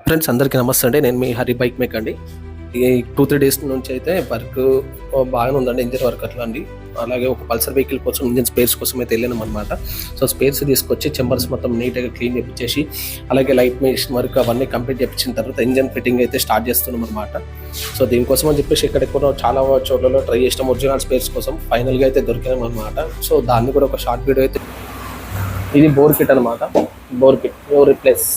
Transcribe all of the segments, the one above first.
Friends అందరికీ నమస్తే అండి. నేను మీ హరి బైక్ మేక్ అండి. ఈ 2-3 డేస్ నుంచి అయితే వర్క్ బాగానే ఉందండి. ఇంజిన్ వర్క్ అట్లా అండి. అలాగే ఒక పల్సర్ వెహికల్ కోసం ఇంజిన్ స్పేర్స్ కోసం అయితే వెళ్ళాను అనమాట. సో స్పేర్స్ తీసుకొచ్చి చెంబర్స్ మొత్తం నీట్గా క్లీన్ చేపించేసి, అలాగే లైట్ మెషిన్ వర్క్ అవన్నీ కంప్లీట్ చేయించిన తర్వాత ఇంజిన్ ఫిట్టింగ్ అయితే స్టార్ట్ చేస్తున్నాం అనమాట. సో దీనికోసం అని చెప్పేసి ఎక్కడెక్కడో చాలా చోట్లలో ట్రై చేసినాం ఒరిజినల్ స్పేర్స్ కోసం. ఫైనల్గా అయితే దొరికినాం అనమాట. సో దాన్ని కూడా ఒక షార్ట్ వీడియో అయితే, ఇది బోర్ కిట్ అనమాట. బోర్ కిట్ రీప్లేస్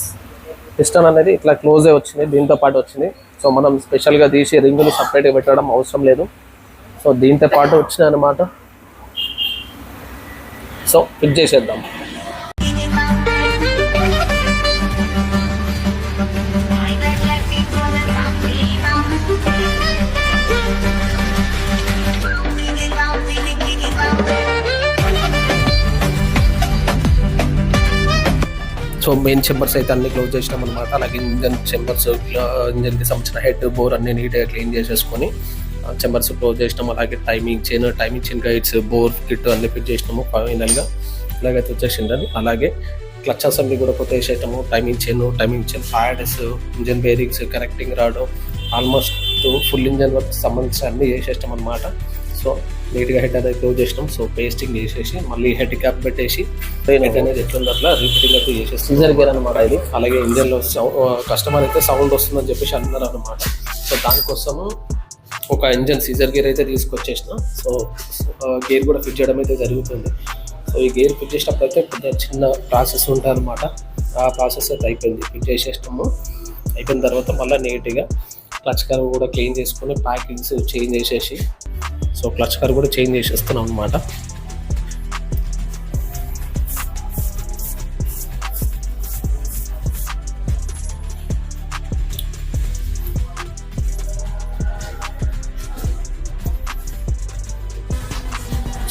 పిస్టన్ అనేది ఇట్లా క్లోజ్ అయి వచ్చింది, దీంతో పాటు వచ్చింది. సో మనం స్పెషల్గా తీసి రింగులు సపరేట్గా పెట్టడం అవసరం లేదు. సో దీంతో పాటు వచ్చినాయి అనమాట. సో ఫిట్ చేసేద్దాం. సో మెయిన్ చెంబర్స్ అయితే అన్ని క్లోజ్ చేసినాం అనమాట. అలాగే ఇంజన్ చెంబర్స్, ఇంజన్కి సంబంధించిన హెడ్ బోర్ అన్ని నీట్గా క్లీన్ చేసేసుకొని చెంబర్స్ క్లోజ్ చేసినాం. అలాగే timing chain guides, bore kit అన్ని ఫిట్ చేసినాము ఫైనల్గా. ఇలాగైతే వచ్చేసింది. అలాగే క్లచ్ అసెంబ్లీ కూడా కొత్త వేసేసాము. Timing chain pads, engine bearings, connecting rod, almost full engine work సంబంధించి అన్ని చేసేసాం అనమాట. సో నీట్గా హెడ్ అనేది క్లోజ్ చేసినాం. సో పేస్టింగ్ చేసేసి మళ్ళీ హెడ్ క్యాప్ పెట్టేసి హెడ్ అనేది ఎట్లుంది అట్లా రిపీటింగ్ అయితే చేసేసి సీజర్ గేర్ అనమాట ఇది. అలాగే ఇంజన్లో కస్టమర్ అయితే సౌండ్ వస్తుందని చెప్పేసి అన్నారు అనమాట. సో దానికోసము ఒక ఇంజన్ సీజర్ గేర్ అయితే తీసుకొచ్చేసిన. సో గేర్ కూడా ఫిట్ చేయడం అయితే జరుగుతుంది. సో ఈ గేర్ ఫిట్ చేసినప్పుడు అయితే కొంచెం చిన్న ప్రాసెస్ ఉంటుంది అనమాట. ఆ ప్రాసెస్ అయితే అయిపోయింది, ఫిట్ చేసేసినాము. అయిపోయిన తర్వాత మళ్ళీ నీట్గా క్లచ్ కర్వ్ కూడా క్లీన్ చేసుకొని ప్యాకింగ్స్ చేంజ్ చేసేసి, సో క్లచ్ కర్వ్ కూడా చేంజ్ చేసేస్తున్నాం అనమాట.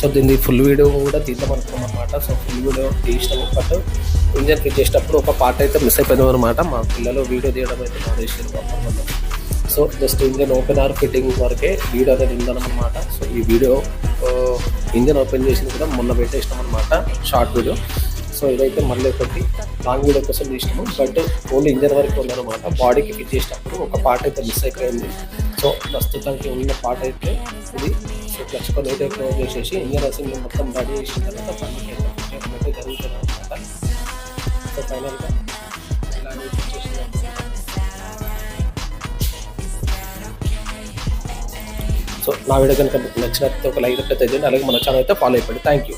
సో దీన్ని ఫుల్ వీడియో కూడా తీద్దాం అనుకున్నాం అనమాట. సో ఫుల్ వీడియో తీసినాము, బట్ ఇంజన్ ఫిట్ చేసేటప్పుడు ఒక పార్ట్ అయితే మిస్ అయిపోయింది అనమాట. మా పిల్లలు వీడియో తీయడం అయితే మానేసారు. So just engine open or fitting వరకే వీడియో అనేది ఉందన్నమాట. సో ఈ వీడియో ఇంజన్ ఓపెన్ చేసింది కూడా మొన్న పెట్టేసినాం అనమాట, షార్ట్ వీడియో. సో ఇదైతే మళ్ళీ ఒకటి లాంగ్ వీడియో కోసం తీసినాము, బట్ ఓన్లీ ఇంజన్ వరకు ఉందన్నమాట. బాడీకి ఫిట్ చేసేటప్పుడు ఒక పార్ట్ అయితే మిస్ అయిపోయింది. సో ప్రస్తుతానికి ఉన్న పార్ట్ అయితే ఇది. సో క్లచ్ అయితే క్లోజ్ చేసేసి ఇంజన్ అసెంబ్లీ మొత్తం రెడీ చేసిన తర్వాత బండికి అయితే జరుగుతుంది అనమాట. సో ఫైనల్గా ఇలాగే ఫిట్ చేసిన. సో నా వీడియో కనుక మీకు నచ్చినట్లయితే ఒక లైక్ అయితే చేయండి. అలాగే మన ఛానల్ అయితే ఫాలో అయిపోండి. Thank you.